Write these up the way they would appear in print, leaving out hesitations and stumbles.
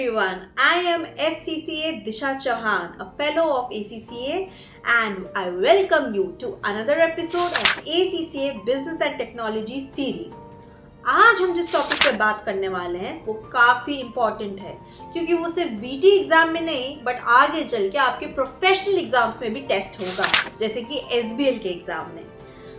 everyone, I am FCCA Disha Chauhan, a fellow of ACCA, and I welcome you to another episode of ACCA Business and Technology Series. आज हम जिस topic पे बात करने वाले हैं वो काफ़ी इम्पॉर्टेंट है क्योंकि वो सिर्फ बीटी एग्जाम में नहीं बट आगे चल के आपके प्रोफेशनल एग्जाम्स में भी टेस्ट होगा, जैसे कि SBL के एग्जाम में.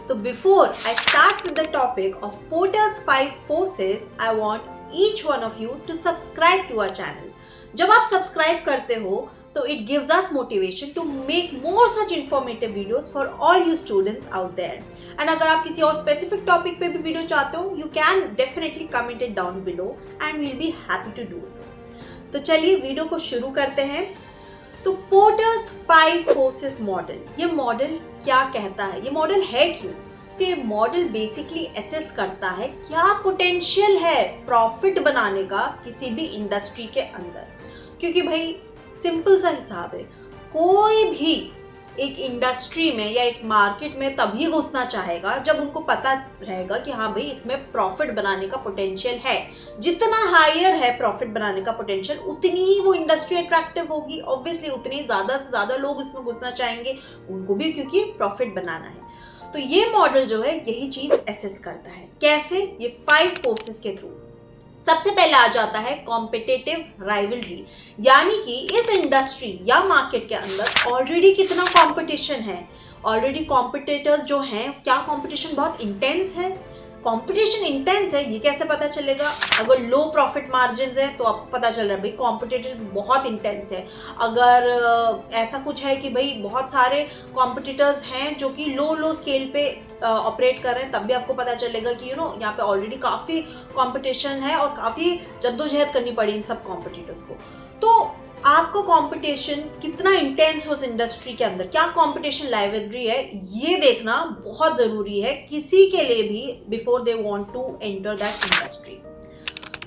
तो before I start with the topic of porters 5 forces, I want each one of you to subscribe to our channel. जब आप सब्सक्राइब करते हो तो it gives us motivation to make more such informative videos for all you students out there. And अगर आप किसी और specific topic पे भी वीडियो चाहते हो, you can definitely comment it down below and we'll be happy to do so. तो चलिए वीडियो को शुरू करते हैं. तो पोर्टर्स 5 फोर्सेस मॉडल, ये मॉडल क्या कहता है, ये मॉडल है क्यों? तो ये मॉडल बेसिकली एसेस करता है क्या पोटेंशियल है प्रॉफिट बनाने का किसी भी इंडस्ट्री के अंदर. क्योंकि भाई सिंपल सा हिसाब है, कोई भी एक इंडस्ट्री में या एक मार्केट में तभी घुसना चाहेगा जब उनको पता रहेगा कि हाँ भाई इसमें प्रॉफिट बनाने का पोटेंशियल है. जितना हायर है प्रॉफिट बनाने का पोटेंशियल उतनी ही वो इंडस्ट्री अट्रैक्टिव होगी. ऑब्वियसली उतनी ज़्यादा से ज़्यादा लोग इसमें घुसना चाहेंगे उनको भी, क्योंकि प्रॉफिट बनाना है. तो ये मॉडल जो है यही चीज एसेस करता है. कैसे? ये 5 फोर्सेस के थ्रू. सबसे पहले आ जाता है कॉम्पिटिटिव राइवलरी, यानी कि इस इंडस्ट्री या मार्केट के अंदर ऑलरेडी कितना कंपटीशन है. ऑलरेडी कॉम्पिटिटर्स जो हैं, क्या कंपटीशन बहुत इंटेंस है. कंपटीशन इंटेंस है ये कैसे पता चलेगा? अगर लो प्रॉफिट मार्जिन है तो आपको पता चल रहा है भाई कॉम्पिटिशन बहुत इंटेंस है. अगर ऐसा कुछ है कि भाई बहुत सारे कॉम्पिटिटर्स हैं जो कि लो स्केल पे ऑपरेट कर रहे हैं, तब भी आपको पता चलेगा कि यहाँ पे ऑलरेडी काफ़ी कंपटीशन है और काफ़ी जद्दोजहद करनी पड़ी इन सब कॉम्पिटिटर्स को. तो आपको कंपटीशन कितना इंटेंस हो उस इंडस्ट्री के अंदर, क्या कंपटीशन राइवलरी है, ये देखना बहुत ज़रूरी है किसी के लिए भी before they want to enter that industry.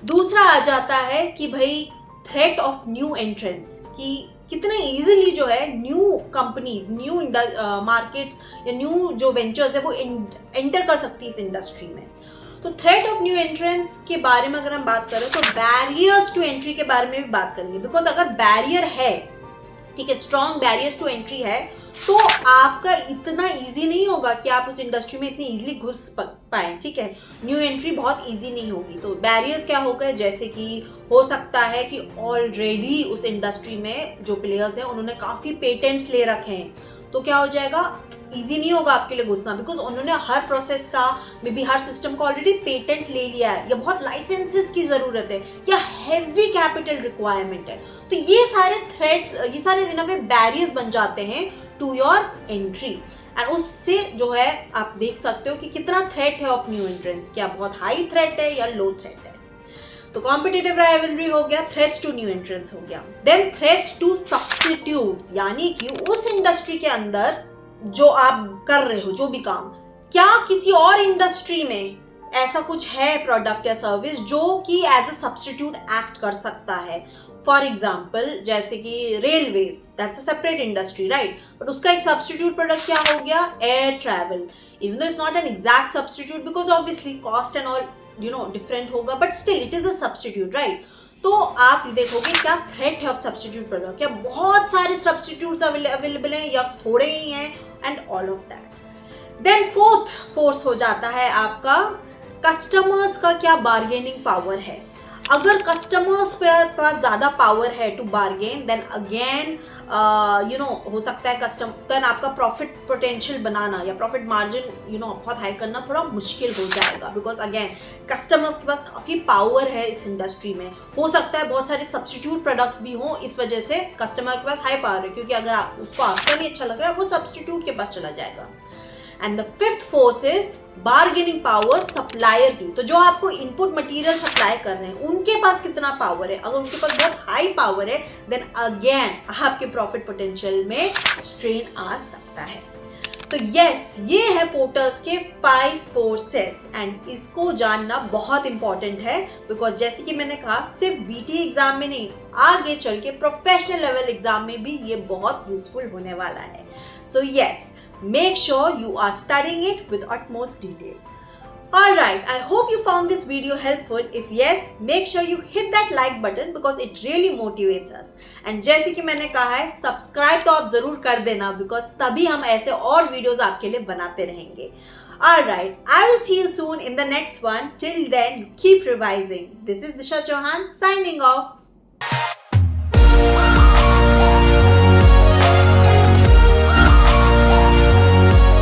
दूसरा आ जाता है कि भाई थ्रेट ऑफ न्यू एंट्रेंस, कि कितने इजीली जो है न्यू कंपनीज, न्यू मार्केट्स या न्यू जो वेंचर्स है वो एंटर कर सकती है इस इंडस्ट्री में. तो थ्रेट ऑफ न्यू एंट्रेंस के बारे में अगर हम बात करें तो बैरियर्स टू एंट्री के बारे में भी बात करेंगे. बिकॉज अगर बैरियर है, ठीक है, स्ट्रॉन्ग बैरियर्स टू एंट्री है, तो आपका इतना इजी नहीं होगा कि आप उस इंडस्ट्री में इतनी इजीली घुस पाएं. ठीक है, न्यू एंट्री बहुत इजी नहीं होगी. तो बैरियर्स क्या हो गए, जैसे कि हो सकता है कि ऑलरेडी उस इंडस्ट्री में जो प्लेयर्स हैं उन्होंने काफ़ी पेटेंट्स ले रखे हैं, तो क्या हो जाएगा, इजी नहीं होगा आपके लिए घुसना. बिकॉज उन्होंने हर प्रोसेस का, मे बी हर सिस्टम का ऑलरेडी पेटेंट ले लिया है, या बहुत लाइसेंसेस की ज़रूरत है, या हैवी कैपिटल रिक्वायरमेंट है. तो ये सारे थ्रेट्स, ये सारे दिन में बैरियर्स बन जाते हैं टू योर एंट्री. एंड उससे जो है आप देख सकते हो कि कितना थ्रेट है ऑफ न्यू एंट्रेंस, क्या बहुत हाई थ्रेट है या लो थ्रेट है. तो कॉम्पिटिटिव राइवलरी हो गया, थ्रेट्स टू न्यू एंट्रेंस हो गया. देन थ्रेट्स टू सब्स्टिट्यूट्स, यानी कि उस इंडस्ट्री के अंदर जो आप कर रहे हो जो भी काम, क्या किसी और इंडस्ट्री में ऐसा कुछ है प्रोडक्ट या सर्विस जो कि एज अ सब्स्टिट्यूट एक्ट कर सकता है. फॉर एग्जाम्पल जैसे कि railways, that's a separate industry, right, but उसका एक सब्स्टिट्यूट प्रोडक्ट क्या हो गया, air travel. Even though it's not an exact substitute because obviously cost and all different होगा, but still it is a substitute, right. तो आप देखोगे क्या थ्रेट है ऑफ सब्स्टिट्यूट प्रोडक्ट, क्या बहुत सारे सब्स्टिट्यूट्स अवेलेबल हैं या थोड़े ही हैं, and all of that. Then fourth force हो जाता है आपका कस्टमर्स का क्या बार्गेनिंग पावर है. अगर कस्टमर्स पे पास ज़्यादा पावर है टू बार्गेन, देन अगेन हो सकता है देन आपका प्रॉफिट पोटेंशियल बनाना या प्रॉफिट मार्जिन बहुत हाई करना थोड़ा मुश्किल हो जाएगा. बिकॉज अगेन कस्टमर्स के पास काफ़ी पावर है इस इंडस्ट्री में. हो सकता है बहुत सारे सब्स्टिट्यूट प्रोडक्ट्स भी हों, इस वजह से कस्टमर के पास हाई पावर है, क्योंकि अगर उसको आपका नहीं अच्छा लग रहा है वो सब्स्टिट्यूट के पास चला जाएगा. And the fifth force is bargaining power supplier की. तो जो आपको इनपुट मटेरियल सप्लाई कर रहे हैं उनके पास कितना पावर है. अगर उनके पास बहुत हाई पावर है देन अगेन आपके प्रॉफिट पोटेंशियल में स्ट्रेन आ सकता है. तो यस, ये है पोर्टर्स के 5 फोर्सेस एंड इसको जानना बहुत इंपॉर्टेंट है. बिकॉज जैसे कि मैंने कहा सिर्फ बीटी एग्जाम में नहीं, आगे चल के प्रोफेशनल लेवल एग्जाम में भी ये बहुत यूजफुल होने वाला है. So yes, make sure you are studying it with utmost detail. Alright, I hope you found this video helpful. If yes, make sure you hit that like button because it really motivates us. And जैसे कि मैंने कहा है, subscribe तो आप जरूर कर देना because तभी हम ऐसे और वीडियोस आपके लिए बनाते रहेंगे. Alright, I will see you soon in the next one. Till then, keep revising. This is Disha Chauhan signing off.